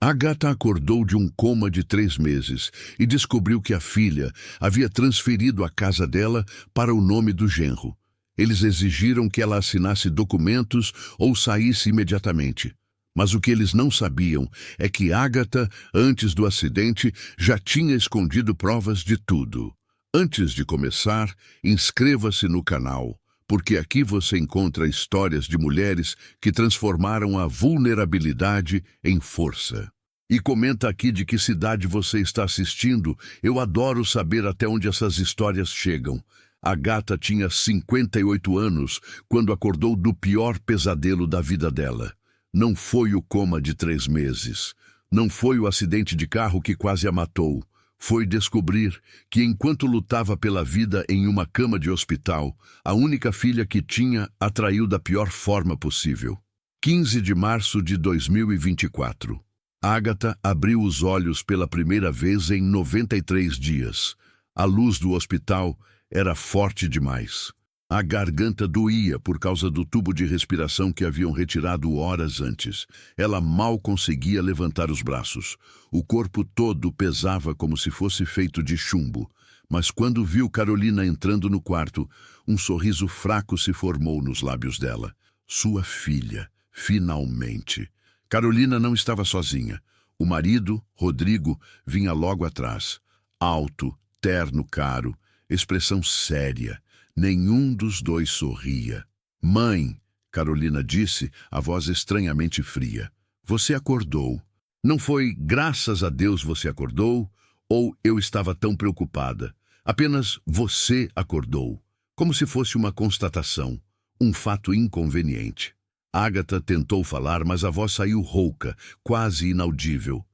Agatha acordou de um coma de 3 meses e descobriu que a filha havia transferido a casa dela para o nome do genro. Eles exigiram que ela assinasse documentos ou saísse imediatamente. Mas o que eles não sabiam é que Agatha, antes do acidente, já tinha escondido provas de tudo. Antes de começar, inscreva-se no canal, porque aqui você encontra histórias de mulheres que transformaram a vulnerabilidade em força. E comenta aqui de que cidade você está assistindo. Eu adoro saber até onde essas histórias chegam. Agatha tinha 58 anos quando acordou do pior pesadelo da vida dela. Não foi o coma de 3 meses. Não foi o acidente de carro que quase a matou. Foi descobrir que, enquanto lutava pela vida em uma cama de hospital, a única filha que tinha a traiu da pior forma possível. 15 de março de 2024. Agatha abriu os olhos pela primeira vez em 93 dias. A luz do hospital era forte demais. A garganta doía por causa do tubo de respiração que haviam retirado horas antes. Ela mal conseguia levantar os braços. O corpo todo pesava como se fosse feito de chumbo. Mas quando viu Carolina entrando no quarto, um sorriso fraco se formou nos lábios dela. Sua filha, finalmente. Carolina não estava sozinha. O marido, Rodrigo, vinha logo atrás. Alto, terno caro, expressão séria. Nenhum dos dois sorria. Mãe, Carolina disse, a voz estranhamente fria. Você acordou. Não foi graças a Deus você acordou, ou eu estava tão preocupada. Apenas você acordou. Como se fosse uma constatação, um fato inconveniente. Agatha tentou falar, mas a voz saiu rouca, quase inaudível.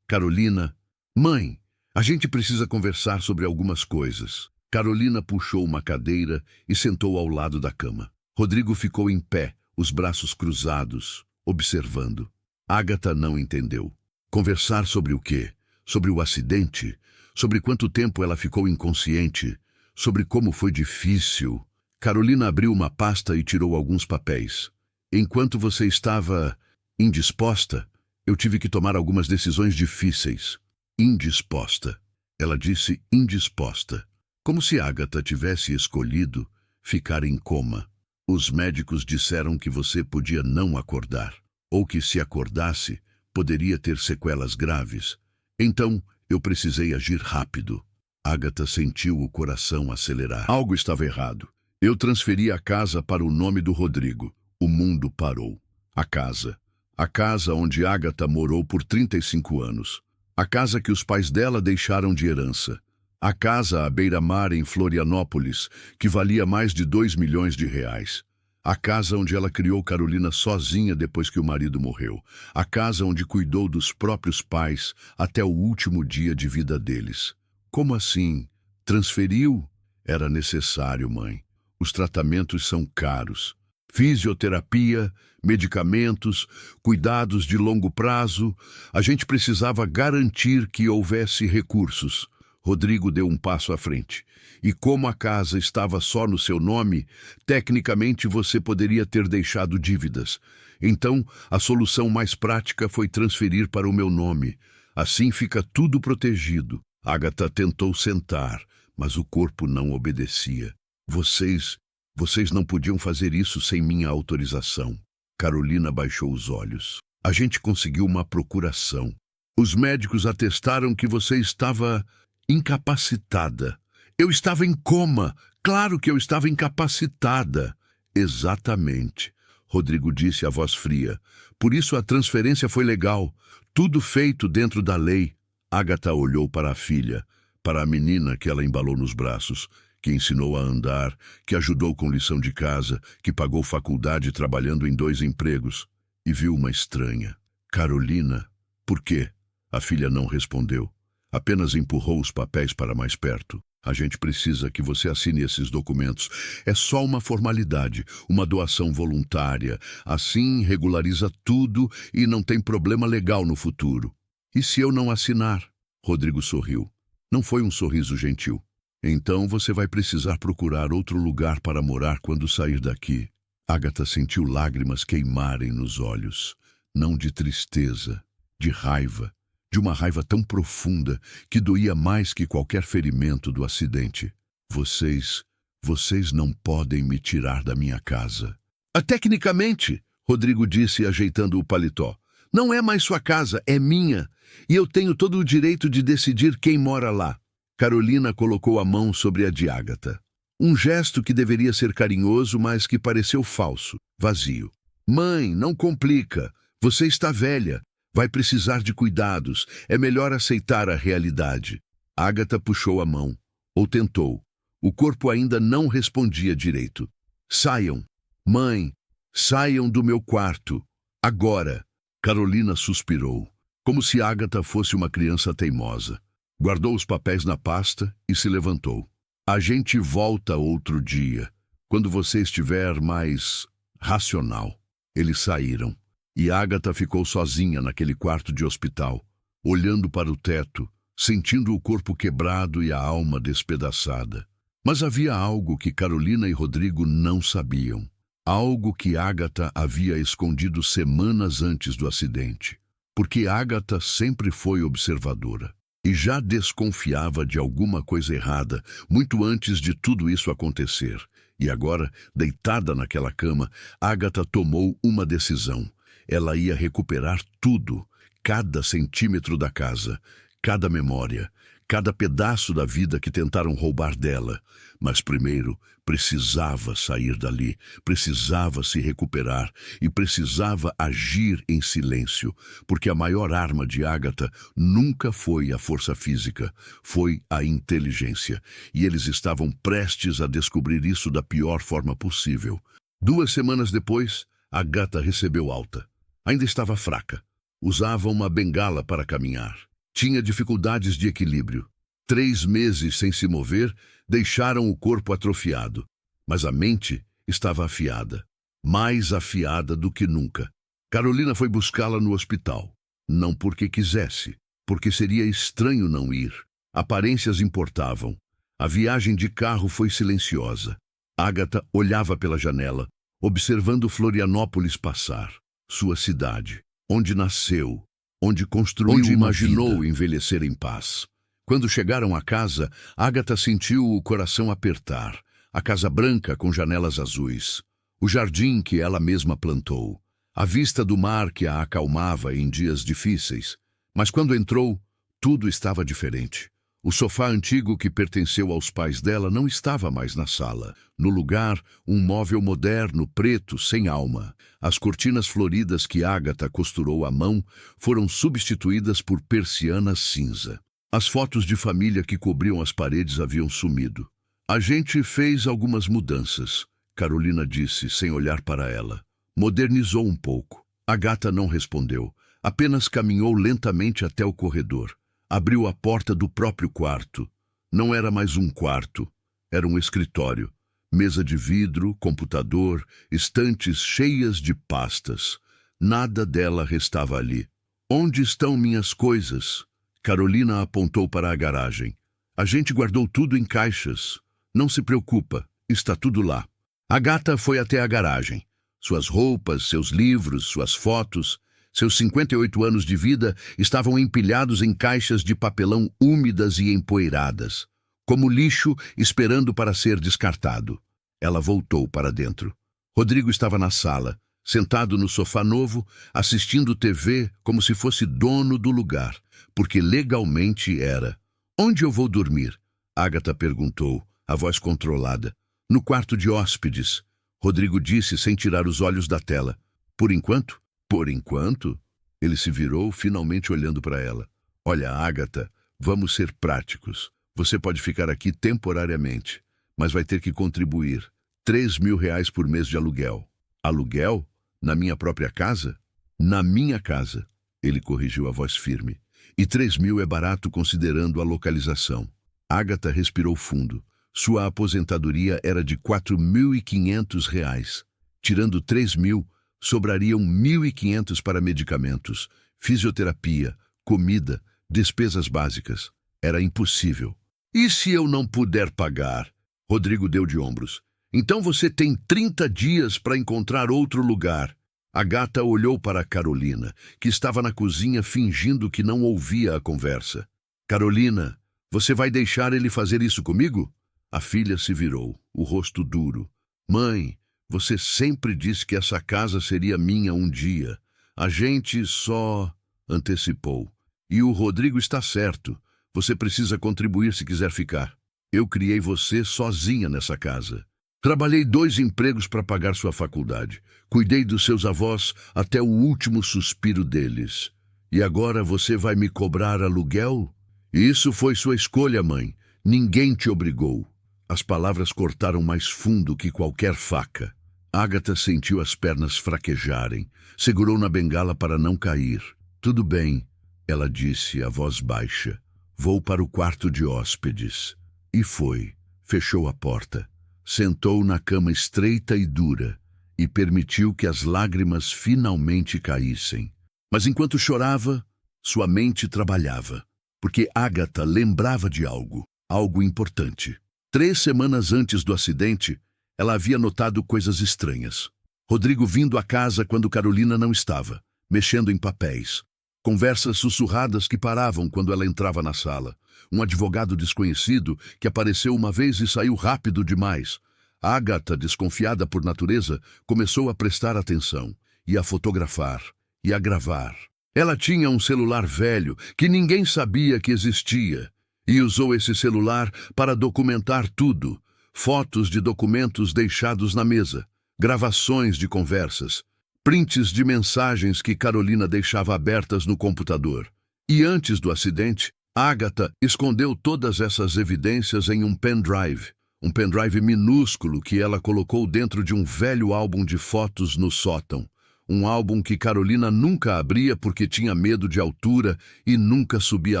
Carolina. Mãe, a gente precisa conversar sobre algumas coisas. Carolina puxou uma cadeira e sentou ao lado da cama. Rodrigo ficou em pé, os braços cruzados, observando. Agatha não entendeu. Conversar sobre o quê? Sobre o acidente? Sobre quanto tempo ela ficou inconsciente? Sobre como foi difícil? Carolina abriu uma pasta e tirou alguns papéis. Enquanto você estava indisposta, eu tive que tomar algumas decisões difíceis. Indisposta. Ela disse indisposta. Como se Agatha tivesse escolhido ficar em coma. Os médicos disseram que você podia não acordar, ou que se acordasse, poderia ter sequelas graves. Então, eu precisei agir rápido. Agatha sentiu o coração acelerar. Algo estava errado. Eu transferi a casa para o nome do Rodrigo. O mundo parou. A casa onde Agatha morou por 35 anos. A casa que os pais dela deixaram de herança. A casa à beira-mar em Florianópolis, que valia mais de 2 milhões de reais. A casa onde ela criou Carolina sozinha depois que o marido morreu. A casa onde cuidou dos próprios pais até o último dia de vida deles. Como assim? Transferiu? Era necessário, mãe. Os tratamentos são caros. Fisioterapia, medicamentos, cuidados de longo prazo. A gente precisava garantir que houvesse recursos. Rodrigo deu um passo à frente. E como a casa estava só no seu nome, tecnicamente você poderia ter deixado dívidas. Então, a solução mais prática foi transferir para o meu nome. Assim fica tudo protegido. Agatha tentou sentar, mas o corpo não obedecia. Vocês não podiam fazer isso sem minha autorização. Carolina baixou os olhos. A gente conseguiu uma procuração. Os médicos atestaram que você estava incapacitada. Eu estava em coma. Claro que eu estava incapacitada. Exatamente, Rodrigo disse a voz fria. Por isso a transferência foi legal. Tudo feito dentro da lei. Agatha olhou para a filha, para a menina que ela embalou nos braços, que ensinou a andar, que ajudou com lição de casa, que pagou faculdade trabalhando em 2 empregos, e viu uma estranha. Carolina. Por quê? A filha não respondeu. Apenas empurrou os papéis para mais perto. A gente precisa que você assine esses documentos. É só uma formalidade, uma doação voluntária. Assim regulariza tudo e não tem problema legal no futuro. E se eu não assinar? Rodrigo sorriu. Não foi um sorriso gentil. Então você vai precisar procurar outro lugar para morar quando sair daqui. Agatha sentiu lágrimas queimarem nos olhos. Não de tristeza, de raiva, de uma raiva tão profunda que doía mais que qualquer ferimento do acidente. Vocês não podem me tirar da minha casa. Tecnicamente, Rodrigo disse ajeitando o paletó, não é mais sua casa, é minha, e eu tenho todo o direito de decidir quem mora lá. Carolina colocou a mão sobre a de Ágata. Um gesto que deveria ser carinhoso, mas que pareceu falso, vazio. Mãe, não complica. Você está velha. Vai precisar de cuidados. É melhor aceitar a realidade. Ágata puxou a mão. Ou tentou. O corpo ainda não respondia direito. Saiam. Mãe, saiam do meu quarto. Agora. Carolina suspirou, como se Ágata fosse uma criança teimosa. Guardou os papéis na pasta e se levantou. A gente volta outro dia, quando você estiver mais racional. Eles saíram, e Ágata ficou sozinha naquele quarto de hospital, olhando para o teto, sentindo o corpo quebrado e a alma despedaçada. Mas havia algo que Carolina e Rodrigo não sabiam. Algo que Ágata havia escondido semanas antes do acidente. Porque Ágata sempre foi observadora. E já desconfiava de alguma coisa errada muito antes de tudo isso acontecer. E agora, deitada naquela cama, Ágata tomou uma decisão. Ela ia recuperar tudo, cada centímetro da casa, cada memória, cada pedaço da vida que tentaram roubar dela. Mas primeiro precisava sair dali, precisava se recuperar e precisava agir em silêncio, porque a maior arma de Ágata nunca foi a força física, foi a inteligência, e eles estavam prestes a descobrir isso da pior forma possível. 2 semanas depois, Ágata recebeu alta. Ainda estava fraca. Usava uma bengala para caminhar. Tinha dificuldades de equilíbrio. 3 meses sem se mover deixaram o corpo atrofiado, mas a mente estava afiada, mais afiada do que nunca. Carolina foi buscá-la no hospital, não porque quisesse, porque seria estranho não ir. Aparências importavam. A viagem de carro foi silenciosa. Ágata olhava pela janela, observando Florianópolis passar, sua cidade, onde nasceu, onde construiu, onde imaginou envelhecer em paz. Quando chegaram à casa, Ágata sentiu o coração apertar. A casa branca com janelas azuis. O jardim que ela mesma plantou. A vista do mar que a acalmava em dias difíceis. Mas quando entrou, tudo estava diferente. O sofá antigo que pertenceu aos pais dela não estava mais na sala. No lugar, um móvel moderno, preto, sem alma. As cortinas floridas que Ágata costurou à mão foram substituídas por persianas cinza. As fotos de família que cobriam as paredes haviam sumido. A gente fez algumas mudanças, Carolina disse, sem olhar para ela. Modernizou um pouco. Ágata não respondeu. Apenas caminhou lentamente até o corredor. Abriu a porta do próprio quarto. Não era mais um quarto. Era um escritório. Mesa de vidro, computador, estantes cheias de pastas. Nada dela restava ali. Onde estão minhas coisas? Carolina apontou para a garagem. A gente guardou tudo em caixas. Não se preocupa, está tudo lá. Ágata foi até a garagem. Suas roupas, seus livros, suas fotos, seus 58 anos de vida estavam empilhados em caixas de papelão úmidas e empoeiradas, como lixo esperando para ser descartado. Ela voltou para dentro. Rodrigo estava na sala, sentado no sofá novo, assistindo TV como se fosse dono do lugar, porque legalmente era. Onde eu vou dormir? Ágata perguntou, a voz controlada. No quarto de hóspedes, Rodrigo disse sem tirar os olhos da tela. Por enquanto? Por enquanto? Ele se virou, finalmente olhando para ela. Olha, Ágata, vamos ser práticos. Você pode ficar aqui temporariamente, mas vai ter que contribuir. 3.000 reais por mês de aluguel. Aluguel? Na minha própria casa? Na minha casa, ele corrigiu a voz firme. E 3.000 é barato considerando a localização. Ágata respirou fundo. Sua aposentadoria era de 4.500 reais. Tirando 3.000, sobrariam 1.500 para medicamentos, fisioterapia, comida, despesas básicas. Era impossível. E se eu não puder pagar? Rodrigo deu de ombros. Então você tem 30 dias para encontrar outro lugar. A gata olhou para Carolina, que estava na cozinha fingindo que não ouvia a conversa. Carolina, você vai deixar ele fazer isso comigo? A filha se virou, o rosto duro. Mãe, você sempre disse que essa casa seria minha um dia. A gente só antecipou. E o Rodrigo está certo. Você precisa contribuir se quiser ficar. Eu criei você sozinha nessa casa. Trabalhei 2 empregos para pagar sua faculdade. Cuidei dos seus avós até o último suspiro deles. E agora você vai me cobrar aluguel? Isso foi sua escolha, mãe. Ninguém te obrigou. As palavras cortaram mais fundo que qualquer faca. Agatha sentiu as pernas fraquejarem. Segurou na bengala para não cair. Tudo bem, ela disse, a voz baixa. Vou para o quarto de hóspedes. E foi. Fechou a porta. Sentou na cama estreita e dura e permitiu que as lágrimas finalmente caíssem. Mas enquanto chorava, sua mente trabalhava, porque Agatha lembrava de algo importante. 3 semanas antes do acidente, ela havia notado coisas estranhas. Rodrigo vindo à casa quando Carolina não estava, mexendo em papéis. Conversas sussurradas que paravam quando ela entrava na sala. Um advogado desconhecido que apareceu uma vez e saiu rápido demais. Agatha, desconfiada por natureza, começou a prestar atenção, e a fotografar, e a gravar. Ela tinha um celular velho que ninguém sabia que existia, e usou esse celular para documentar tudo. Fotos de documentos deixados na mesa, gravações de conversas, prints de mensagens que Carolina deixava abertas no computador. E antes do acidente, Agatha escondeu todas essas evidências em um pendrive minúsculo que ela colocou dentro de um velho álbum de fotos no sótão. Um álbum que Carolina nunca abria porque tinha medo de altura e nunca subia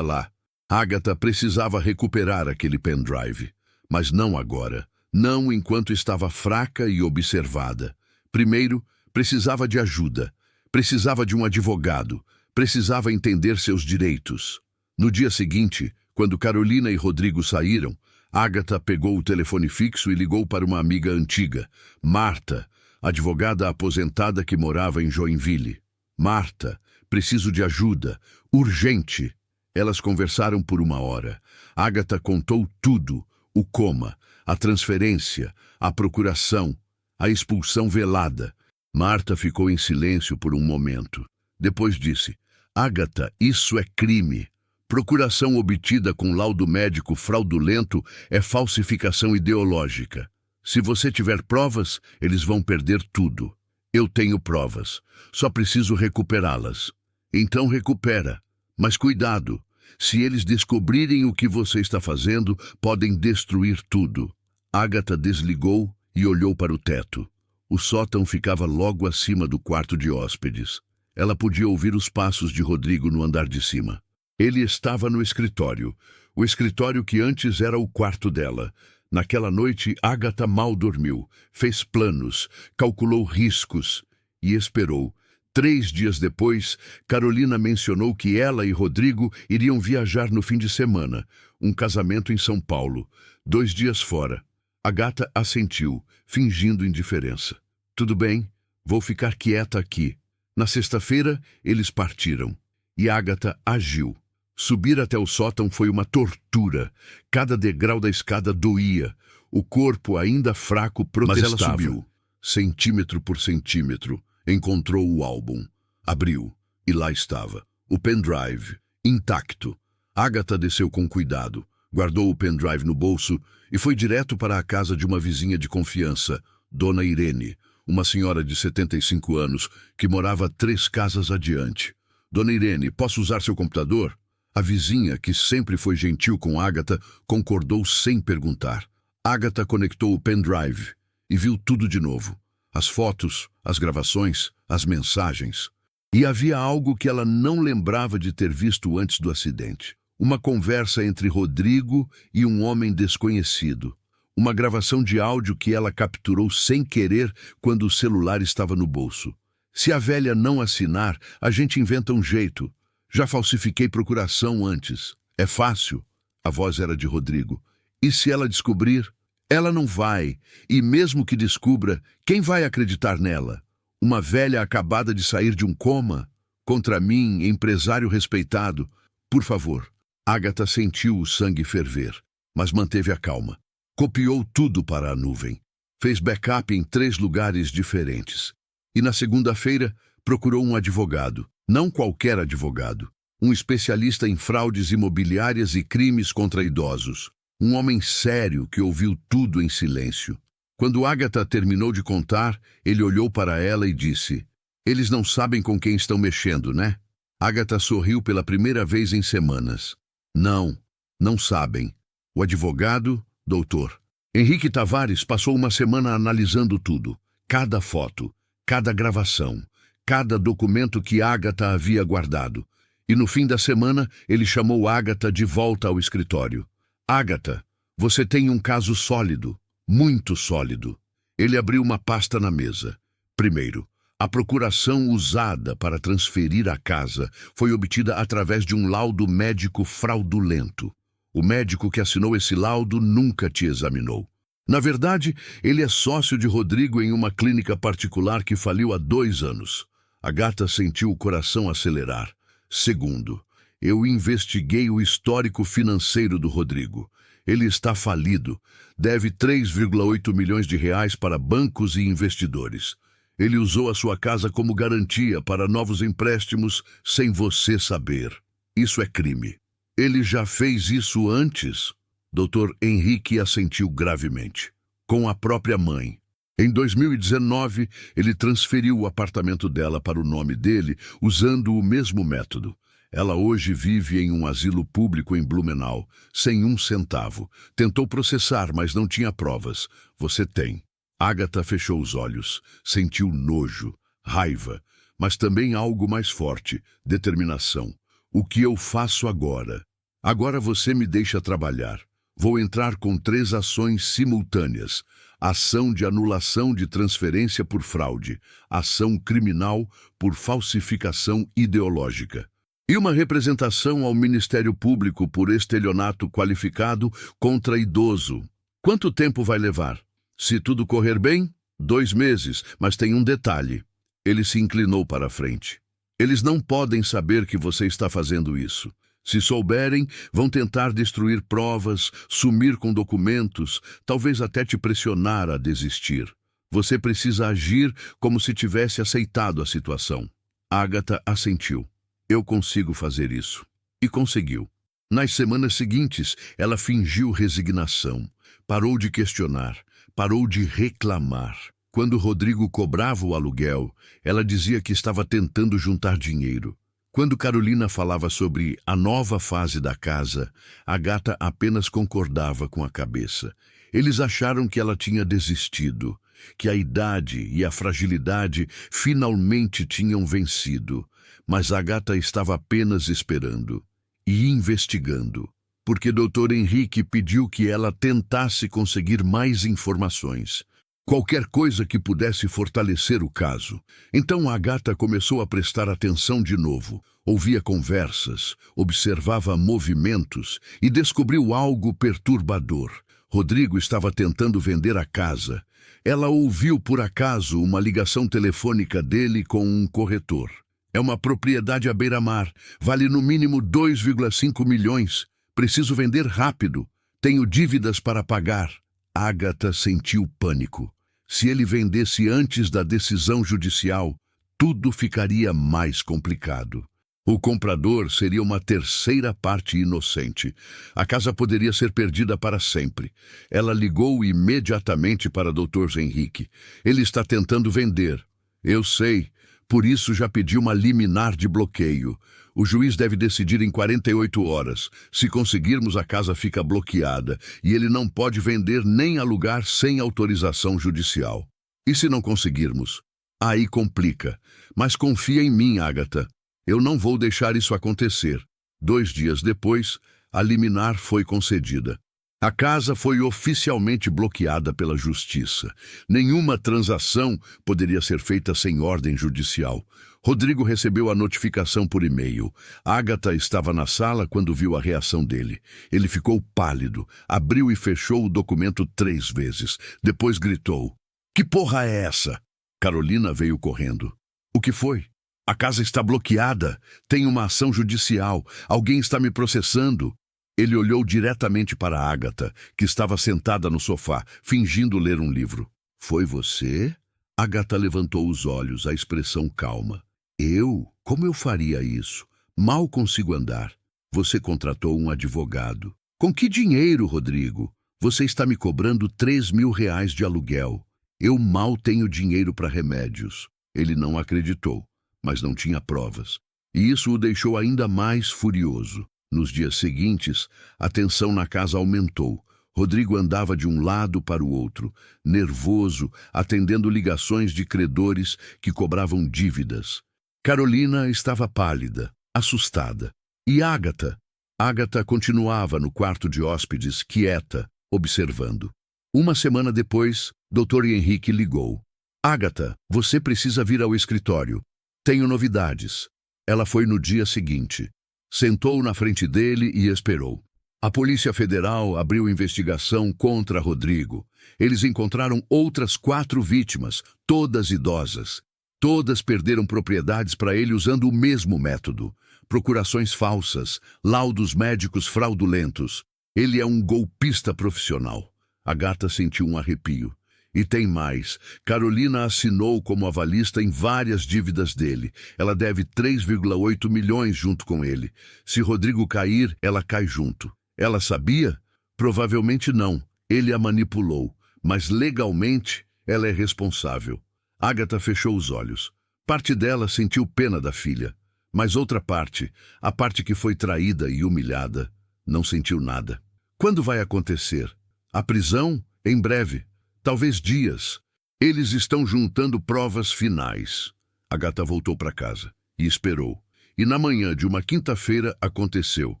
lá. Agatha precisava recuperar aquele pendrive, mas não agora, não enquanto estava fraca e observada. Primeiro, precisava de ajuda, precisava de um advogado, precisava entender seus direitos. No dia seguinte, quando Carolina e Rodrigo saíram, Agatha pegou o telefone fixo e ligou para uma amiga antiga, Marta, advogada aposentada que morava em Joinville. Marta, preciso de ajuda, urgente. Elas conversaram por 1 hora. Agatha contou tudo, o coma, a transferência, a procuração, a expulsão velada. Marta ficou em silêncio por um momento. Depois disse, Agatha, isso é crime. Procuração obtida com laudo médico fraudulento é falsificação ideológica. Se você tiver provas, eles vão perder tudo. Eu tenho provas. Só preciso recuperá-las. Então recupera. Mas cuidado. Se eles descobrirem o que você está fazendo, podem destruir tudo. Agatha desligou e olhou para o teto. O sótão ficava logo acima do quarto de hóspedes. Ela podia ouvir os passos de Rodrigo no andar de cima. Ele estava no escritório, o escritório que antes era o quarto dela. Naquela noite, Agatha mal dormiu, fez planos, calculou riscos e esperou. 3 dias depois, Carolina mencionou que ela e Rodrigo iriam viajar no fim de semana, um casamento em São Paulo, 2 dias fora. Agatha assentiu, fingindo indiferença. Tudo bem, vou ficar quieta aqui. Na sexta-feira, eles partiram, e Agatha agiu. Subir até o sótão foi uma tortura. Cada degrau da escada doía. O corpo, ainda fraco, protestava. Mas ela subiu, centímetro por centímetro. Encontrou o álbum. Abriu. E lá estava. O pendrive, intacto. Agatha desceu com cuidado. Guardou o pendrive no bolso e foi direto para a casa de uma vizinha de confiança, Dona Irene, uma senhora de 75 anos que morava 3 casas adiante. Dona Irene, posso usar seu computador? A vizinha, que sempre foi gentil com Agatha, concordou sem perguntar. Agatha conectou o pendrive e viu tudo de novo. As fotos, as gravações, as mensagens. E havia algo que ela não lembrava de ter visto antes do acidente. Uma conversa entre Rodrigo e um homem desconhecido. Uma gravação de áudio que ela capturou sem querer quando o celular estava no bolso. Se a velha não assinar, a gente inventa um jeito. Já falsifiquei procuração antes. É fácil. A voz era de Rodrigo. E se ela descobrir? Ela não vai. E mesmo que descubra, quem vai acreditar nela? Uma velha acabada de sair de um coma? Contra mim, empresário respeitado. Por favor. Agatha sentiu o sangue ferver, mas manteve a calma. Copiou tudo para a nuvem. Fez backup em 3 lugares diferentes. E na segunda-feira, procurou um advogado. Não qualquer advogado. Um especialista em fraudes imobiliárias e crimes contra idosos. Um homem sério que ouviu tudo em silêncio. Quando Agatha terminou de contar, ele olhou para ela e disse: "Eles não sabem com quem estão mexendo, né?" Agatha sorriu pela primeira vez em semanas. Não, não sabem. O advogado, doutor Henrique Tavares, passou uma semana analisando tudo. Cada foto, cada gravação, cada documento que Agatha havia guardado. E no fim da semana, ele chamou Agatha de volta ao escritório. Agatha, você tem um caso sólido, muito sólido. Ele abriu uma pasta na mesa. Primeiro, a procuração usada para transferir a casa foi obtida através de um laudo médico fraudulento. O médico que assinou esse laudo nunca te examinou. Na verdade, ele é sócio de Rodrigo em uma clínica particular que faliu há 2 anos. Agatha sentiu o coração acelerar. Segundo, eu investiguei o histórico financeiro do Rodrigo. Ele está falido. Deve 3,8 milhões de reais para bancos e investidores. Ele usou a sua casa como garantia para novos empréstimos sem você saber. Isso é crime. Ele já fez isso antes? Dr. Henrique assentiu gravemente. Com a própria mãe. Em 2019, ele transferiu o apartamento dela para o nome dele, usando o mesmo método. Ela hoje vive em um asilo público em Blumenau, sem 1 centavo. Tentou processar, mas não tinha provas. Você tem. Agatha fechou os olhos. Sentiu nojo, raiva, mas também algo mais forte, determinação. O que eu faço agora? Agora você me deixa trabalhar. Vou entrar com 3 ações simultâneas. Ação de anulação de transferência por fraude. Ação criminal por falsificação ideológica. E uma representação ao Ministério Público por estelionato qualificado contra idoso. Quanto tempo vai levar? Se tudo correr bem, 2 meses, mas tem um detalhe. Ele se inclinou para a frente. Eles não podem saber que você está fazendo isso. Se souberem, vão tentar destruir provas, sumir com documentos, talvez até te pressionar a desistir. Você precisa agir como se tivesse aceitado a situação. Agatha assentiu. Eu consigo fazer isso. E conseguiu. Nas semanas seguintes, ela fingiu resignação. Parou de questionar. Parou de reclamar. Quando Rodrigo cobrava o aluguel, ela dizia que estava tentando juntar dinheiro. Quando Carolina falava sobre a nova fase da casa, Agatha apenas concordava com a cabeça. Eles acharam que ela tinha desistido, que a idade e a fragilidade finalmente tinham vencido. Mas Agatha estava apenas esperando e investigando, porque Dr. Henrique pediu que ela tentasse conseguir mais informações. Qualquer coisa que pudesse fortalecer o caso. Então Agatha começou a prestar atenção de novo. Ouvia conversas, observava movimentos e descobriu algo perturbador. Rodrigo estava tentando vender a casa. Ela ouviu por acaso uma ligação telefônica dele com um corretor. É uma propriedade à beira-mar. Vale no mínimo 2,5 milhões. Preciso vender rápido. Tenho dívidas para pagar. Agatha sentiu pânico. Se ele vendesse antes da decisão judicial, tudo ficaria mais complicado. O comprador seria uma terceira parte inocente. A casa poderia ser perdida para sempre. Ela ligou imediatamente para Dr. Henrique. Ele está tentando vender. Eu sei, por isso já pedi uma liminar de bloqueio. O juiz deve decidir em 48 horas. Se conseguirmos, a casa fica bloqueada e ele não pode vender nem alugar sem autorização judicial. E se não conseguirmos? Aí complica. Mas confia em mim, Agatha. Eu não vou deixar isso acontecer. 2 dias depois, a liminar foi concedida. A casa foi oficialmente bloqueada pela justiça. Nenhuma transação poderia ser feita sem ordem judicial. Rodrigo recebeu a notificação por e-mail. Agatha estava na sala quando viu a reação dele. Ele ficou pálido, abriu e fechou o documento 3 vezes. Depois gritou: "Que porra é essa?" Carolina veio correndo. O que foi? A casa está bloqueada. Tem uma ação judicial. Alguém está me processando. Ele olhou diretamente para Agatha, que estava sentada no sofá, fingindo ler um livro. Foi você? Agatha levantou os olhos, a expressão calma. Eu? Como eu faria isso? Mal consigo andar. Você contratou um advogado. Com que dinheiro, Rodrigo? Você está me cobrando R$ 3.000 de aluguel. Eu mal tenho dinheiro para remédios. Ele não acreditou, mas não tinha provas. E isso o deixou ainda mais furioso. Nos dias seguintes, a tensão na casa aumentou. Rodrigo andava de um lado para o outro, nervoso, atendendo ligações de credores que cobravam dívidas. Carolina estava pálida, assustada. E Agatha? Agatha continuava no quarto de hóspedes, quieta, observando. Uma semana depois, Dr. Henrique ligou. Agatha, você precisa vir ao escritório. Tenho novidades. Ela foi no dia seguinte. Sentou na frente dele e esperou. A Polícia Federal abriu investigação contra Rodrigo. Eles encontraram outras 4 vítimas, todas idosas. Todas perderam propriedades para ele usando o mesmo método. Procurações falsas, laudos médicos fraudulentos. Ele é um golpista profissional. Agatha sentiu um arrepio. E tem mais. Carolina assinou como avalista em várias dívidas dele. Ela deve 3,8 milhões junto com ele. Se Rodrigo cair, ela cai junto. Ela sabia? Provavelmente não. Ele a manipulou. Mas legalmente, ela é responsável. Agatha fechou os olhos. Parte dela sentiu pena da filha. Mas outra parte, a parte que foi traída e humilhada, não sentiu nada. Quando vai acontecer? A prisão? Em breve. Talvez dias. Eles estão juntando provas finais. Agatha voltou para casa e esperou. E na manhã de uma quinta-feira aconteceu.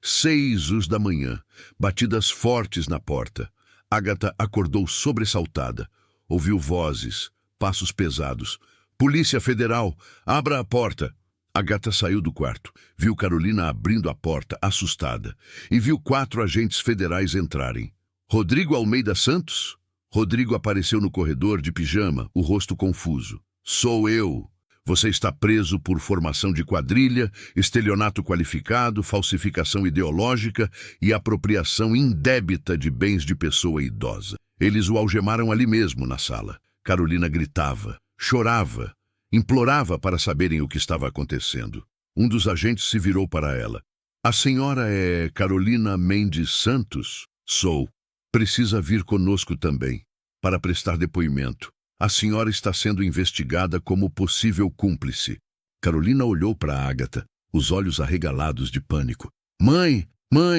6 da manhã, batidas fortes na porta. Agatha acordou sobressaltada. Ouviu vozes, passos pesados. Polícia Federal, abra a porta. Agatha saiu do quarto. Viu Carolina abrindo a porta, assustada. E viu 4 agentes federais entrarem. Rodrigo Almeida Santos? Rodrigo apareceu no corredor de pijama, o rosto confuso. Sou eu. Você está preso por formação de quadrilha, estelionato qualificado, falsificação ideológica e apropriação indébita de bens de pessoa idosa. Eles o algemaram ali mesmo, na sala. Carolina gritava, chorava, implorava para saberem o que estava acontecendo. Um dos agentes se virou para ela. A senhora é Carolina Mendes Santos? Sou. Precisa vir conosco também, para prestar depoimento. A senhora está sendo investigada como possível cúmplice. Carolina olhou para Agatha, os olhos arregalados de pânico. Mãe,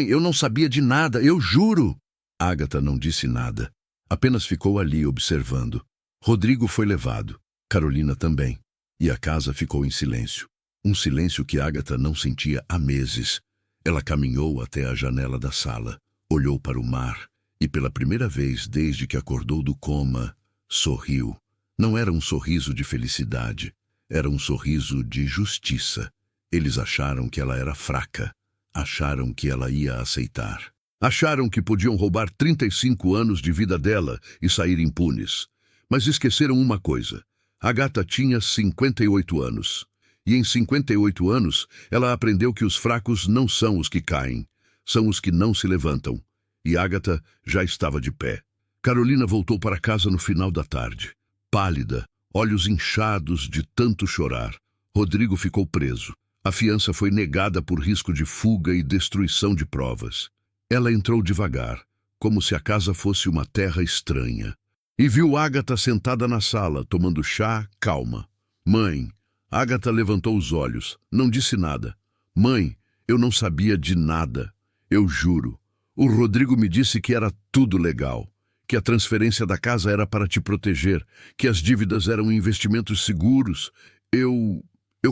eu não sabia de nada, eu juro! Agatha não disse nada, apenas ficou ali observando. Rodrigo foi levado, Carolina também, e a casa ficou em silêncio. Um silêncio que Agatha não sentia há meses. Ela caminhou até a janela da sala, olhou para o mar, e pela primeira vez desde que acordou do coma, sorriu. Não era um sorriso de felicidade, era um sorriso de justiça. Eles acharam que ela era fraca, acharam que ela ia aceitar. Acharam que podiam roubar 35 anos de vida dela e sair impunes. Mas esqueceram uma coisa. Agatha tinha 58 anos. E em 58 anos, ela aprendeu que os fracos não são os que caem, são os que não se levantam. E Agatha já estava de pé. Carolina voltou para casa no final da tarde. Pálida, olhos inchados de tanto chorar. Rodrigo ficou preso. A fiança foi negada por risco de fuga e destruição de provas. Ela entrou devagar, como se a casa fosse uma terra estranha. E viu Agatha sentada na sala, tomando chá, calma. Mãe, Agatha levantou os olhos, não disse nada. Mãe, eu não sabia de nada, eu juro. O Rodrigo me disse que era tudo legal, que a transferência da casa era para te proteger, que as dívidas eram investimentos seguros. Eu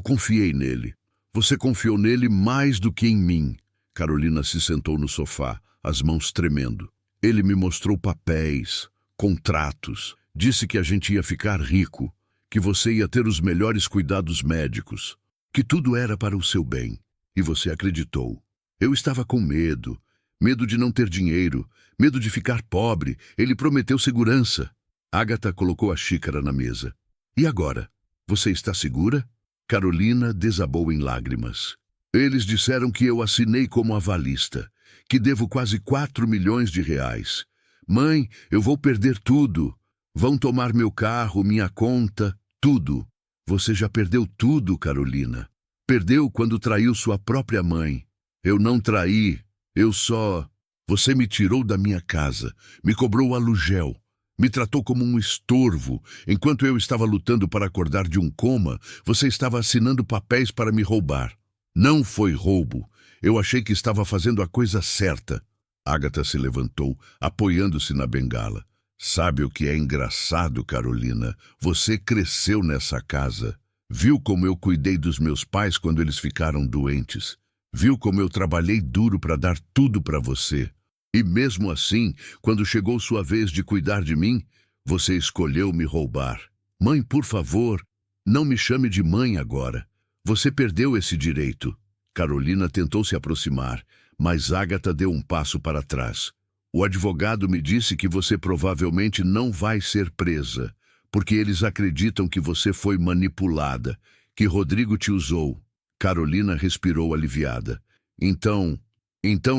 confiei nele. Você confiou nele mais do que em mim. Carolina se sentou no sofá, as mãos tremendo. Ele me mostrou papéis, contratos, disse que a gente ia ficar rico, que você ia ter os melhores cuidados médicos, que tudo era para o seu bem. E você acreditou. Eu estava com medo. Medo de não ter dinheiro, medo de ficar pobre. Ele prometeu segurança. Agatha colocou a xícara na mesa. E agora? Você está segura? Carolina desabou em lágrimas. Eles disseram que eu assinei como avalista, que devo quase 4 milhões de reais. Mãe, eu vou perder tudo. Vão tomar meu carro, minha conta, tudo. Você já perdeu tudo, Carolina. Perdeu quando traiu sua própria mãe. Eu não traí, eu só... Você me tirou da minha casa, me cobrou aluguel, me tratou como um estorvo. Enquanto eu estava lutando para acordar de um coma, você estava assinando papéis para me roubar. Não foi roubo. Eu achei que estava fazendo a coisa certa. Agatha se levantou, apoiando-se na bengala. Sabe o que é engraçado, Carolina? Você cresceu nessa casa. Viu como eu cuidei dos meus pais quando eles ficaram doentes. Viu como eu trabalhei duro para dar tudo para você. E mesmo assim, quando chegou sua vez de cuidar de mim, você escolheu me roubar. Mãe, por favor, não me chame de mãe agora. Você perdeu esse direito. Carolina tentou se aproximar, mas Agatha deu um passo para trás. O advogado me disse que você provavelmente não vai ser presa, porque eles acreditam que você foi manipulada, que Rodrigo te usou. Carolina respirou aliviada. Então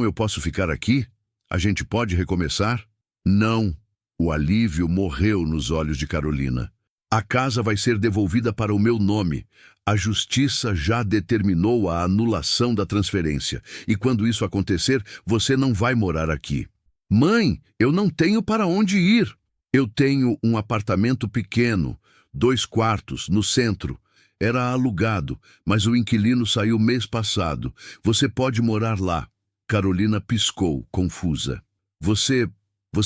eu posso ficar aqui? A gente pode recomeçar? Não. O alívio morreu nos olhos de Carolina. A casa vai ser devolvida para o meu nome. A justiça já determinou a anulação da transferência. E quando isso acontecer, você não vai morar aqui. Mãe, eu não tenho para onde ir. Eu tenho um apartamento pequeno, 2 quartos, no centro. Era alugado, mas o inquilino saiu mês passado. Você pode morar lá. Carolina piscou, confusa. Você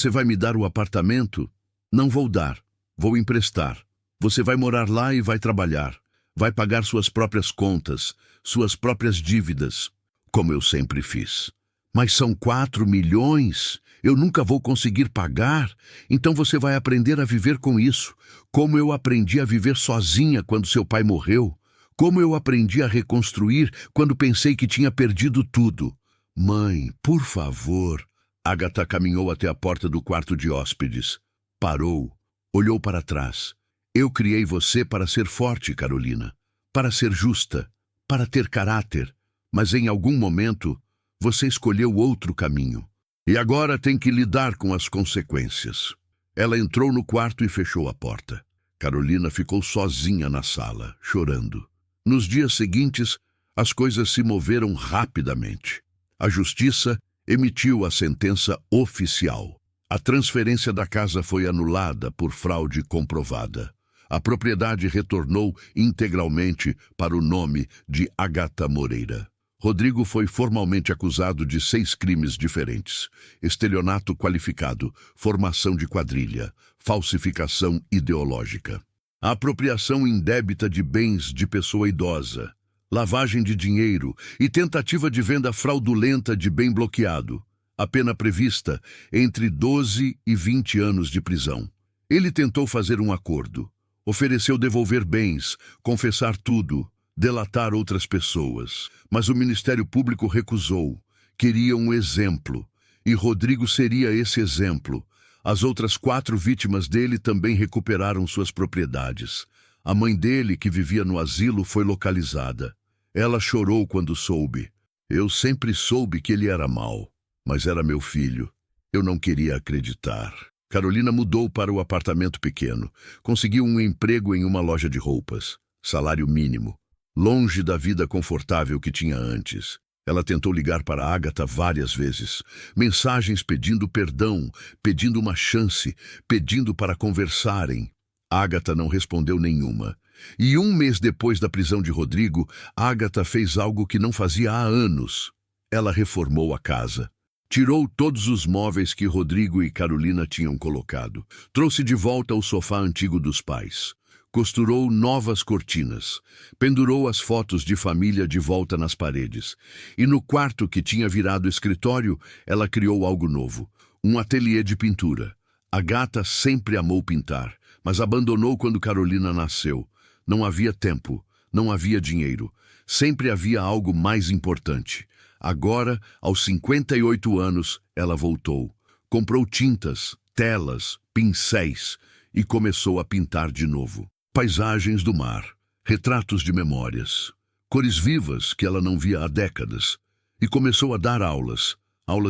vai me dar o apartamento? Não vou dar. Vou emprestar. Você vai morar lá e vai trabalhar. Vai pagar suas próprias contas, suas próprias dívidas, como eu sempre fiz. Mas são 4 milhões. Eu nunca vou conseguir pagar. Então você vai aprender a viver com isso. Como eu aprendi a viver sozinha quando seu pai morreu. Como eu aprendi a reconstruir quando pensei que tinha perdido tudo. Mãe, por favor. Agatha caminhou até a porta do quarto de hóspedes. Parou, olhou para trás. Eu criei você para ser forte, Carolina. Para ser justa, para ter caráter. Mas em algum momento, você escolheu outro caminho. E agora tem que lidar com as consequências. Ela entrou no quarto e fechou a porta. Carolina ficou sozinha na sala, chorando. Nos dias seguintes, as coisas se moveram rapidamente. A justiça emitiu a sentença oficial. A transferência da casa foi anulada por fraude comprovada. A propriedade retornou integralmente para o nome de Agatha Moreira. Rodrigo foi formalmente acusado de 6 crimes diferentes: estelionato qualificado, formação de quadrilha, falsificação ideológica, apropriação indébita de bens de pessoa idosa, lavagem de dinheiro e tentativa de venda fraudulenta de bem bloqueado. A pena prevista entre 12 e 20 anos de prisão. Ele tentou fazer um acordo. Ofereceu devolver bens, confessar tudo, delatar outras pessoas. Mas o Ministério Público recusou. Queria um exemplo. E Rodrigo seria esse exemplo. As outras 4 vítimas dele também recuperaram suas propriedades. A mãe dele, que vivia no asilo, foi localizada. Ela chorou quando soube. Eu sempre soube que ele era mau, mas era meu filho. Eu não queria acreditar. Carolina mudou para o apartamento pequeno. Conseguiu um emprego em uma loja de roupas. Salário mínimo. Longe da vida confortável que tinha antes. Ela tentou ligar para Agatha várias vezes. Mensagens pedindo perdão, pedindo uma chance, pedindo para conversarem. Agatha não respondeu nenhuma. E 1 mês depois da prisão de Rodrigo, Agatha fez algo que não fazia há anos. Ela reformou a casa. Tirou todos os móveis que Rodrigo e Carolina tinham colocado. Trouxe de volta o sofá antigo dos pais. Costurou novas cortinas. Pendurou as fotos de família de volta nas paredes. E no quarto que tinha virado escritório, ela criou algo novo. Um ateliê de pintura. Agatha sempre amou pintar, mas abandonou quando Carolina nasceu. Não havia tempo, não havia dinheiro. Sempre havia algo mais importante. Agora, aos 58 anos, ela voltou. Comprou tintas, telas, pincéis e começou a pintar de novo. paisagens do mar, retratos de memórias, cores vivas que ela não via há décadas, e começou a dar aulas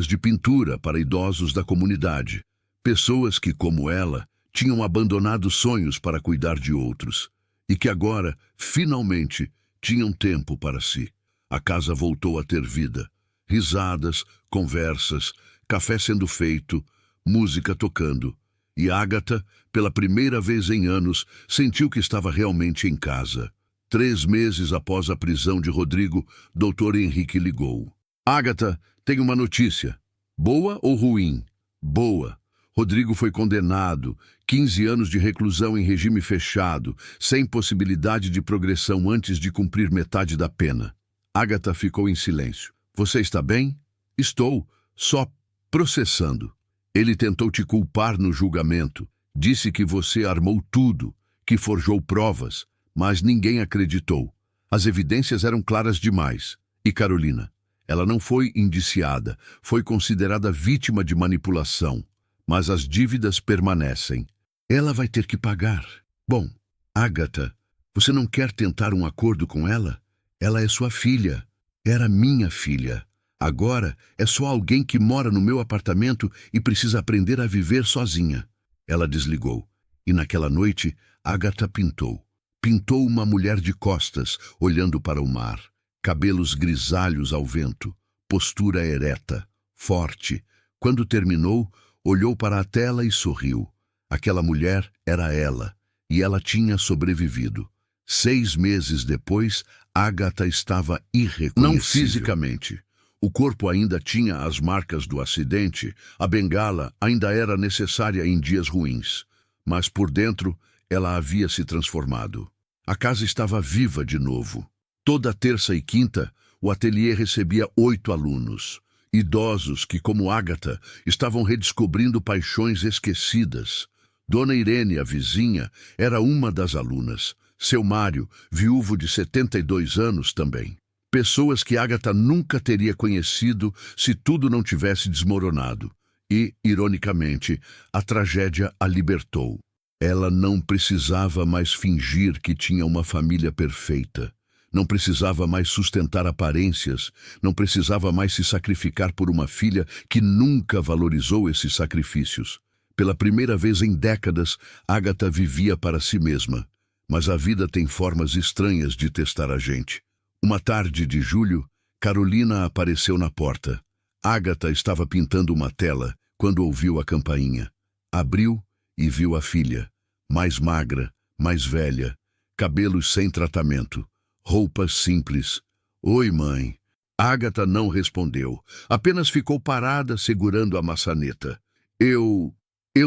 de pintura para idosos da comunidade, pessoas que, como ela, tinham abandonado sonhos para cuidar de outros, e que agora, finalmente, tinham tempo para si. A casa voltou a ter vida, risadas, conversas, café sendo feito, música tocando, e Agatha, pela primeira vez em anos, sentiu que estava realmente em casa. 3 meses após a prisão de Rodrigo, Dr. Henrique ligou. Agatha, tenho uma notícia. Boa ou ruim? Boa. Rodrigo foi condenado, 15 anos de reclusão em regime fechado, sem possibilidade de progressão antes de cumprir metade da pena. Agatha ficou em silêncio. Você está bem? Estou, só processando. Ele tentou te culpar no julgamento. Disse que você armou tudo, que forjou provas, mas ninguém acreditou. As evidências eram claras demais. E Carolina? Ela não foi indiciada, foi considerada vítima de manipulação. Mas as dívidas permanecem. Ela vai ter que pagar. Bom, Agatha, você não quer tentar um acordo com ela? Ela é sua filha. Era minha filha. Agora é só alguém que mora no meu apartamento e precisa aprender a viver sozinha. Ela desligou. E naquela noite, Agatha pintou. Pintou uma mulher de costas, olhando para o mar. Cabelos grisalhos ao vento. Postura ereta, forte. Quando terminou, olhou para a tela e sorriu. Aquela mulher era ela, e ela tinha sobrevivido. 6 meses depois, Agatha estava irreconhecível. Não fisicamente. O corpo ainda tinha as marcas do acidente, a bengala ainda era necessária em dias ruins. Mas por dentro, ela havia se transformado. A casa estava viva de novo. Toda terça e quinta, o ateliê recebia 8 alunos. Idosos que, como Agatha, estavam redescobrindo paixões esquecidas. Dona Irene, a vizinha, era uma das alunas. Seu Mário, viúvo de 72 anos também. Pessoas que Agatha nunca teria conhecido se tudo não tivesse desmoronado. E, ironicamente, a tragédia a libertou. Ela não precisava mais fingir que tinha uma família perfeita. Não precisava mais sustentar aparências, não precisava mais se sacrificar por uma filha que nunca valorizou esses sacrifícios. Pela primeira vez em décadas, Agatha vivia para si mesma. Mas a vida tem formas estranhas de testar a gente. Uma tarde de julho, Carolina apareceu na porta. Agatha estava pintando uma tela quando ouviu a campainha. Abriu e viu a filha, mais magra, mais velha, cabelos sem tratamento. Roupas simples. Oi, mãe. Agatha não respondeu. Apenas ficou parada, segurando a maçaneta. Eu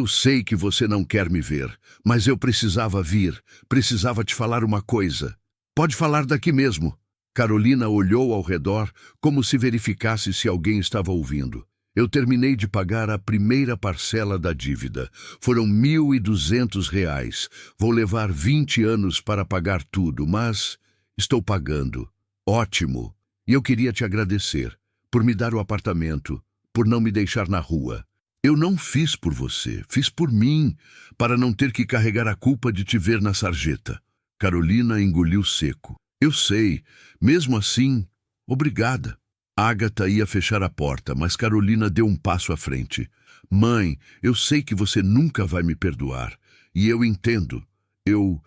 sei que você não quer me ver, mas eu precisava vir. Precisava te falar uma coisa. Pode falar daqui mesmo. Carolina olhou ao redor, como se verificasse se alguém estava ouvindo. Eu terminei de pagar a primeira parcela da dívida. Foram R$ 1.200. Vou levar 20 anos para pagar tudo, mas estou pagando. Ótimo. E eu queria te agradecer por me dar o apartamento, por não me deixar na rua. Eu não fiz por você, fiz por mim, para não ter que carregar a culpa de te ver na sarjeta. Carolina engoliu seco. Eu sei, mesmo assim, obrigada. Agatha ia fechar a porta, mas Carolina deu um passo à frente. Mãe, eu sei que você nunca vai me perdoar, e eu entendo. Eu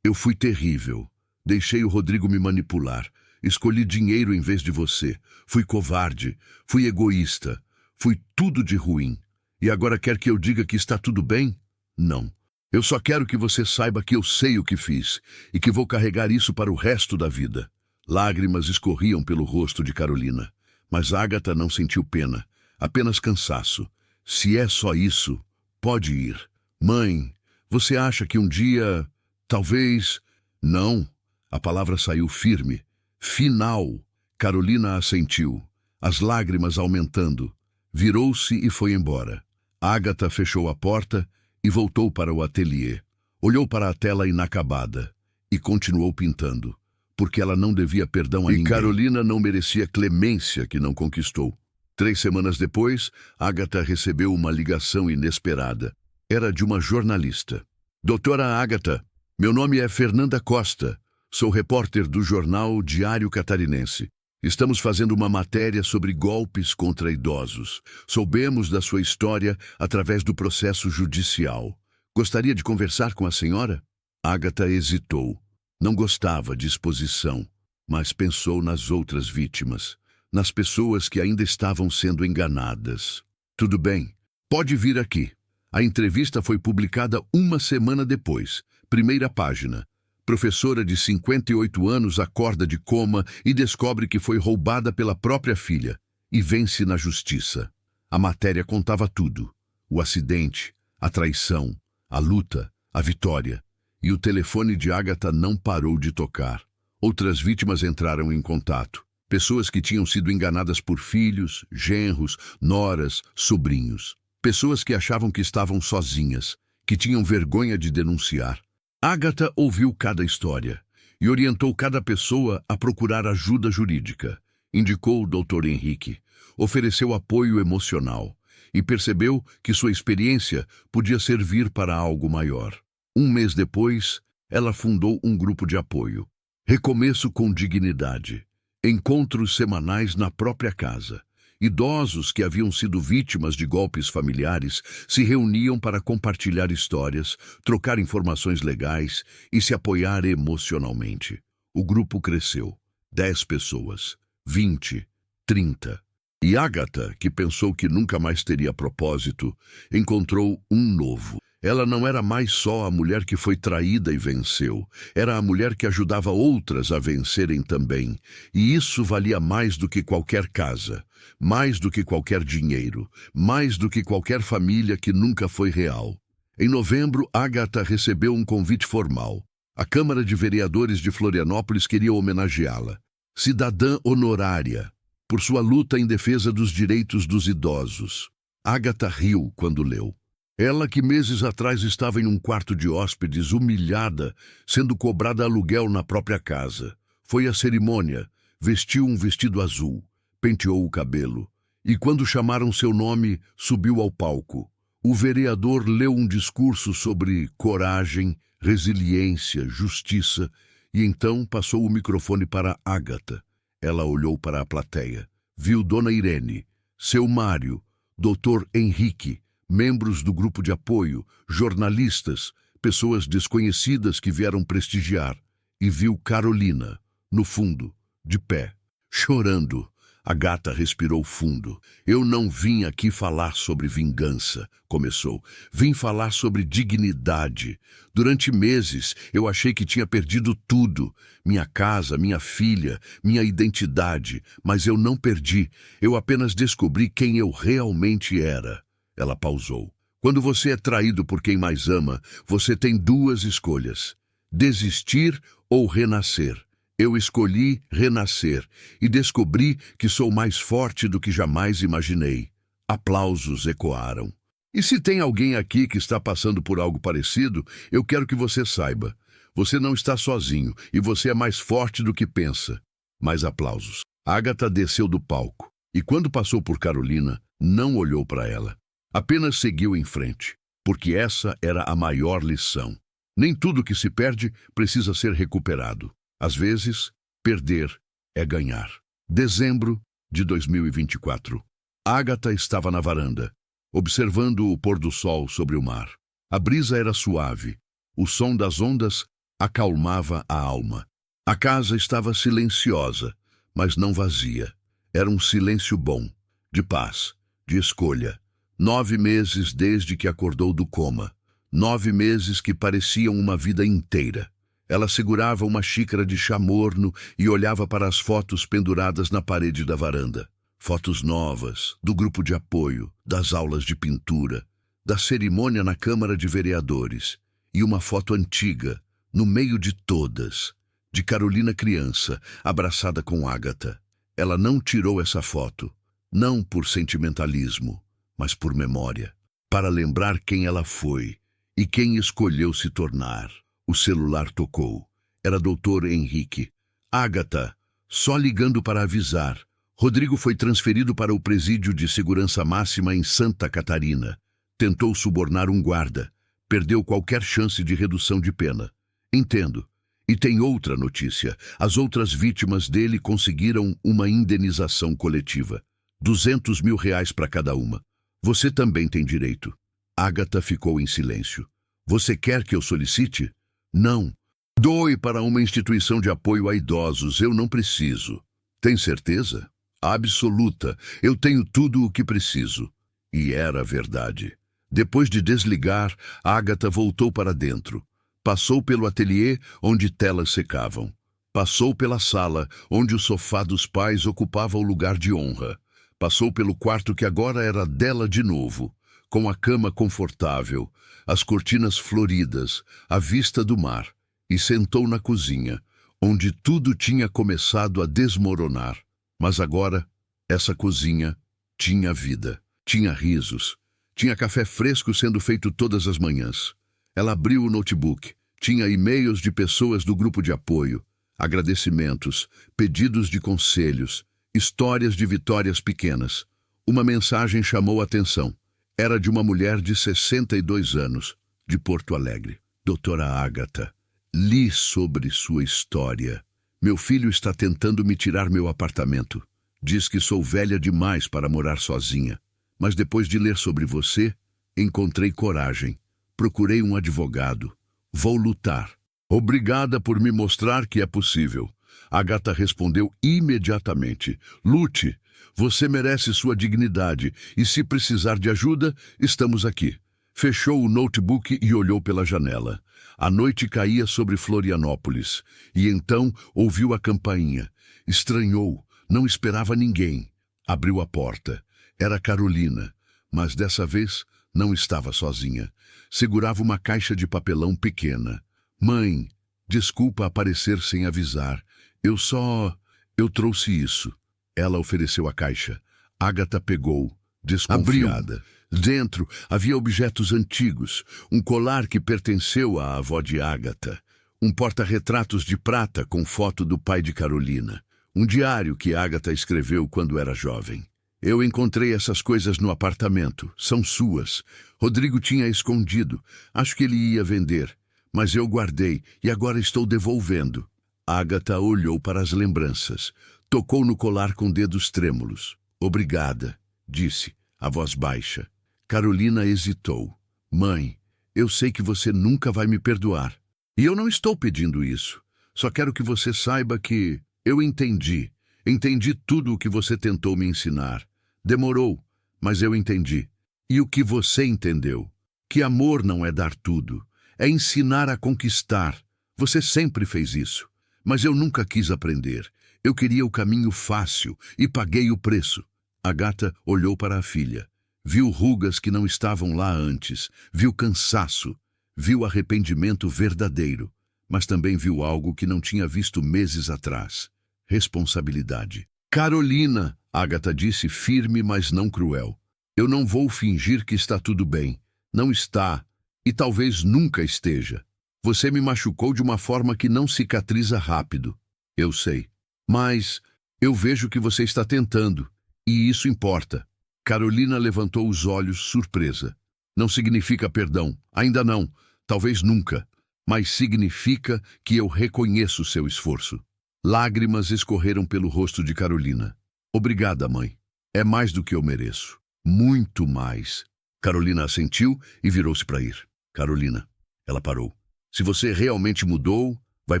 fui terrível. Deixei o Rodrigo me manipular. Escolhi dinheiro em vez de você. Fui covarde, fui egoísta, fui tudo de ruim. E agora quer que eu diga que está tudo bem? Não. Eu só quero que você saiba que eu sei o que fiz e que vou carregar isso para o resto da vida. Lágrimas escorriam pelo rosto de Carolina, mas Agatha não sentiu pena, apenas cansaço. Se é só isso, pode ir. Mãe, você acha que um dia, talvez... Não. A palavra saiu firme. Final. Carolina assentiu, as lágrimas aumentando. Virou-se e foi embora. Agatha fechou a porta e voltou para o ateliê. Olhou para a tela inacabada e continuou pintando, porque ela não devia perdão a ninguém. E Carolina não merecia clemência que não conquistou. 3 semanas depois, Agatha recebeu uma ligação inesperada. Era de uma jornalista. Doutora Agatha, Meu nome é Fernanda Costa. Sou repórter do jornal Diário Catarinense. Estamos fazendo uma matéria sobre golpes contra idosos. Soubemos da sua história através do processo judicial. Gostaria de conversar com a senhora? Ágata hesitou. Não gostava de exposição, mas pensou nas outras vítimas, nas pessoas que ainda estavam sendo enganadas. Tudo bem, pode vir aqui. A entrevista foi publicada uma semana depois. Primeira página. Professora de 58 anos acorda de coma e descobre que foi roubada pela própria filha e vence na justiça. A matéria contava tudo: o acidente, a traição, a luta, a vitória. E o telefone de Ágata não parou de tocar. Outras vítimas entraram em contato. Pessoas que tinham sido enganadas por filhos, genros, noras, sobrinhos. Pessoas que achavam que estavam sozinhas, que tinham vergonha de denunciar. Ágata ouviu cada história e orientou cada pessoa a procurar ajuda jurídica. Indicou o Dr. Henrique, ofereceu apoio emocional e percebeu que sua experiência podia servir para algo maior. Um mês depois, ela fundou um grupo de apoio. Recomeço com dignidade. Encontros semanais na própria casa. Idosos que haviam sido vítimas de golpes familiares se reuniam para compartilhar histórias, trocar informações legais e se apoiar emocionalmente. O grupo cresceu. 10 pessoas, 20, 30. E Ágata, que pensou que nunca mais teria propósito, encontrou um novo. Ela não era mais só a mulher que foi traída e venceu. Era a mulher que ajudava outras a vencerem também. E isso valia mais do que qualquer casa, mais do que qualquer dinheiro, mais do que qualquer família que nunca foi real. Em novembro, Ágata recebeu um convite formal. A Câmara de Vereadores de Florianópolis queria homenageá-la. Cidadã honorária, por sua luta em defesa dos direitos dos idosos. Ágata riu quando leu. Ela que meses atrás estava em um quarto de hóspedes, humilhada, sendo cobrada aluguel na própria casa. Foi à cerimônia, vestiu um vestido azul, penteou o cabelo, e quando chamaram seu nome, subiu ao palco. O vereador leu um discurso sobre coragem, resiliência, justiça, e então passou o microfone para Ágata. Ela olhou para a plateia, viu Dona Irene, seu Mário, Dr. Henrique, membros do grupo de apoio, jornalistas, pessoas desconhecidas que vieram prestigiar, e viu Carolina, no fundo, de pé, chorando. A gata respirou fundo. Eu não vim aqui falar sobre vingança, começou. Vim falar sobre dignidade. Durante meses, eu achei que tinha perdido tudo. Minha casa, minha filha, minha identidade. Mas eu não perdi. Eu apenas descobri quem eu realmente era. Ela pausou. Quando você é traído por quem mais ama, você tem duas escolhas: desistir ou renascer. Eu escolhi renascer e descobri que sou mais forte do que jamais imaginei. Aplausos ecoaram. E se tem alguém aqui que está passando por algo parecido, eu quero que você saiba. Você não está sozinho e você é mais forte do que pensa. Mais aplausos. Ágata desceu do palco e quando passou por Carolina, não olhou para ela. Apenas seguiu em frente, porque essa era a maior lição. Nem tudo que se perde precisa ser recuperado. Às vezes, perder é ganhar. Dezembro de 2024. Ágata estava na varanda, observando o pôr do sol sobre o mar. A brisa era suave. O som das ondas acalmava a alma. A casa estava silenciosa, mas não vazia. Era um silêncio bom, de paz, de escolha. 9 meses desde que acordou do coma. 9 meses que pareciam uma vida inteira. Ela segurava uma xícara de chá morno e olhava para as fotos penduradas na parede da varanda. Fotos novas, do grupo de apoio, das aulas de pintura, da cerimônia na Câmara de Vereadores. E uma foto antiga, no meio de todas, de Carolina criança, abraçada com Ágata. Ela não tirou essa foto, não por sentimentalismo, mas por memória, para lembrar quem ela foi e quem escolheu se tornar. O celular tocou. Era Dr. Henrique. Ágata, só ligando para avisar. Rodrigo foi transferido para o presídio de segurança máxima em Santa Catarina. Tentou subornar um guarda. Perdeu qualquer chance de redução de pena. Entendo. E tem outra notícia. As outras vítimas dele conseguiram uma indenização coletiva. 200 mil reais para cada uma. Você também tem direito. Agatha ficou em silêncio. Você quer que eu solicite? Não. Doe para uma instituição de apoio a idosos. Eu não preciso. Tem certeza? Absoluta. Eu tenho tudo o que preciso. E era verdade. Depois de desligar, Agatha voltou para dentro. Passou pelo ateliê, onde telas secavam. Passou pela sala, onde o sofá dos pais ocupava o lugar de honra. Passou pelo quarto que agora era dela de novo, com a cama confortável, as cortinas floridas, a vista do mar, e sentou na cozinha, onde tudo tinha começado a desmoronar. Mas agora, essa cozinha tinha vida, tinha risos, tinha café fresco sendo feito todas as manhãs. Ela abriu o notebook. Tinha e-mails de pessoas do grupo de apoio, agradecimentos, pedidos de conselhos, histórias de vitórias pequenas. Uma mensagem chamou a atenção. Era de uma mulher de 62 anos, de Porto Alegre. Doutora Agatha, li sobre sua história. Meu filho está tentando me tirar meu apartamento. Diz que sou velha demais para morar sozinha. Mas depois de ler sobre você, encontrei coragem. Procurei um advogado. Vou lutar. Obrigada por me mostrar que é possível. Agatha respondeu imediatamente. Lute. Você merece sua dignidade e se precisar de ajuda, estamos aqui. Fechou o notebook e olhou pela janela. A noite caía sobre Florianópolis e então ouviu a campainha. Estranhou. Não esperava ninguém. Abriu a porta. Era Carolina, mas dessa vez não estava sozinha. Segurava uma caixa de papelão pequena. Mãe, desculpa aparecer sem avisar. Eu trouxe isso. Ela ofereceu a caixa. Agatha pegou, desconfiada. Abriu. Dentro havia objetos antigos. Um colar que pertenceu à avó de Agatha. Um porta-retratos de prata com foto do pai de Carolina. Um diário que Agatha escreveu quando era jovem. Eu encontrei essas coisas no apartamento. São suas. Rodrigo tinha escondido. Acho que ele ia vender. Mas eu guardei e agora estou devolvendo. Agatha olhou para as lembranças. Tocou no colar com dedos trêmulos. Obrigada, disse, a voz baixa. Carolina hesitou. Mãe, eu sei que você nunca vai me perdoar. E eu não estou pedindo isso. Só quero que você saiba que eu entendi. Entendi tudo o que você tentou me ensinar. Demorou, mas eu entendi. E o que você entendeu? Que amor não é dar tudo. É ensinar a conquistar. Você sempre fez isso. Mas eu nunca quis aprender. Eu queria o caminho fácil e paguei o preço. Agatha olhou para a filha. Viu rugas que não estavam lá antes. Viu cansaço. Viu arrependimento verdadeiro. Mas também viu algo que não tinha visto meses atrás. Responsabilidade. Carolina, Agatha disse firme, mas não cruel. Eu não vou fingir que está tudo bem. Não está. E talvez nunca esteja. Você me machucou de uma forma que não cicatriza rápido. Eu sei. Mas eu vejo que você está tentando. E isso importa. Carolina levantou os olhos, surpresa. Não significa perdão. Ainda não. Talvez nunca. Mas significa que eu reconheço seu esforço. Lágrimas escorreram pelo rosto de Carolina. Obrigada, mãe. É mais do que eu mereço. Muito mais. Carolina assentiu e virou-se para ir. Carolina, ela parou. Se você realmente mudou, vai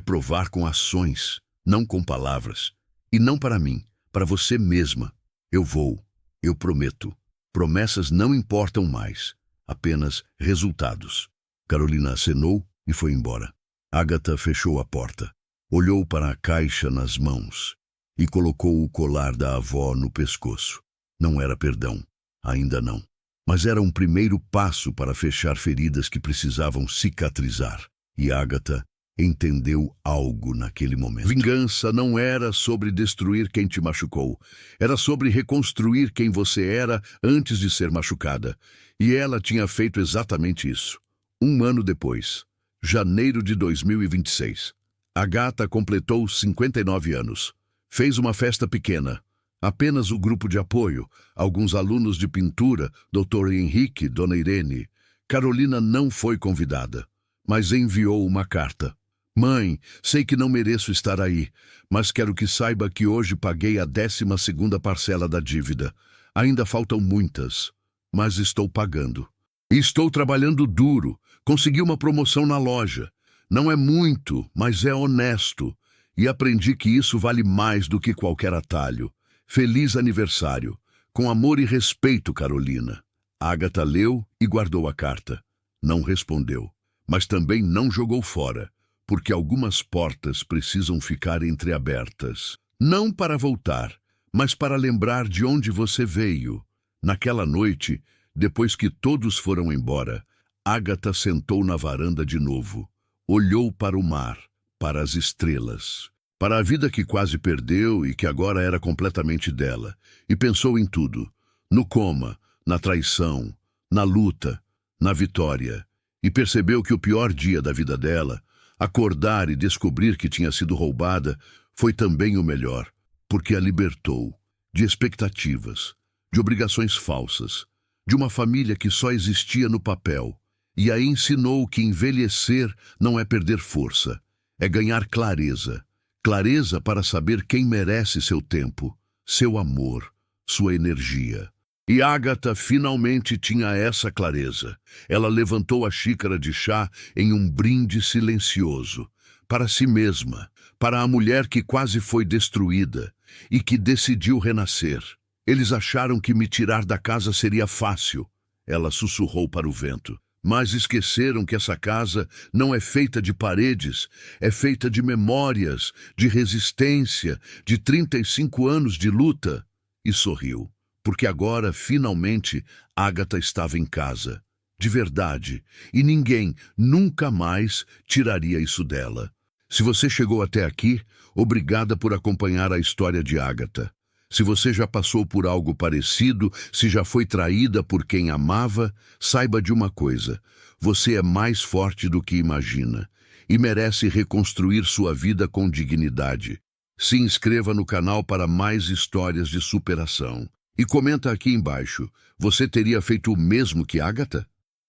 provar com ações, não com palavras. E não para mim, para você mesma. Eu vou, eu prometo. Promessas não importam mais, apenas resultados. Carolina acenou e foi embora. Agatha fechou a porta, olhou para a caixa nas mãos e colocou o colar da avó no pescoço. Não era perdão, ainda não. Mas era um primeiro passo para fechar feridas que precisavam cicatrizar. E Agatha entendeu algo naquele momento. Vingança não era sobre destruir quem te machucou. Era sobre reconstruir quem você era antes de ser machucada. E ela tinha feito exatamente isso. Um ano depois, janeiro de 2026. Agatha completou 59 anos. Fez uma festa pequena. Apenas o grupo de apoio, alguns alunos de pintura, Dr. Henrique, Dona Irene. Carolina não foi convidada, mas enviou uma carta. Mãe, sei que não mereço estar aí, mas quero que saiba que hoje paguei a 12ª parcela da dívida. Ainda faltam muitas, mas estou pagando. E estou trabalhando duro. Consegui uma promoção na loja. Não é muito, mas é honesto. E aprendi que isso vale mais do que qualquer atalho. Feliz aniversário. Com amor e respeito, Carolina. Agatha leu e guardou a carta. Não respondeu, mas também não jogou fora, porque algumas portas precisam ficar entreabertas. Não para voltar, mas para lembrar de onde você veio. Naquela noite, depois que todos foram embora, Agatha sentou na varanda de novo. Olhou para o mar, para as estrelas, para a vida que quase perdeu e que agora era completamente dela, e pensou em tudo. No coma, na traição, na luta, na vitória. E percebeu que o pior dia da vida dela, acordar e descobrir que tinha sido roubada, foi também o melhor, porque a libertou de expectativas, de obrigações falsas, de uma família que só existia no papel, e a ensinou que envelhecer não é perder força, é ganhar clareza. Clareza para saber quem merece seu tempo, seu amor, sua energia. E Agatha finalmente tinha essa clareza. Ela levantou a xícara de chá em um brinde silencioso, para si mesma, para a mulher que quase foi destruída e que decidiu renascer. Eles acharam que me tirar da casa seria fácil, ela sussurrou para o vento. Mas esqueceram que essa casa não é feita de paredes, é feita de memórias, de resistência, de 35 anos de luta. E sorriu, porque agora, finalmente, Agatha estava em casa, de verdade, e ninguém, nunca mais, tiraria isso dela. Se você chegou até aqui, obrigada por acompanhar a história de Agatha. Se você já passou por algo parecido, se já foi traída por quem amava, saiba de uma coisa: você é mais forte do que imagina e merece reconstruir sua vida com dignidade. Se inscreva no canal para mais histórias de superação. E comenta aqui embaixo: você teria feito o mesmo que Agatha?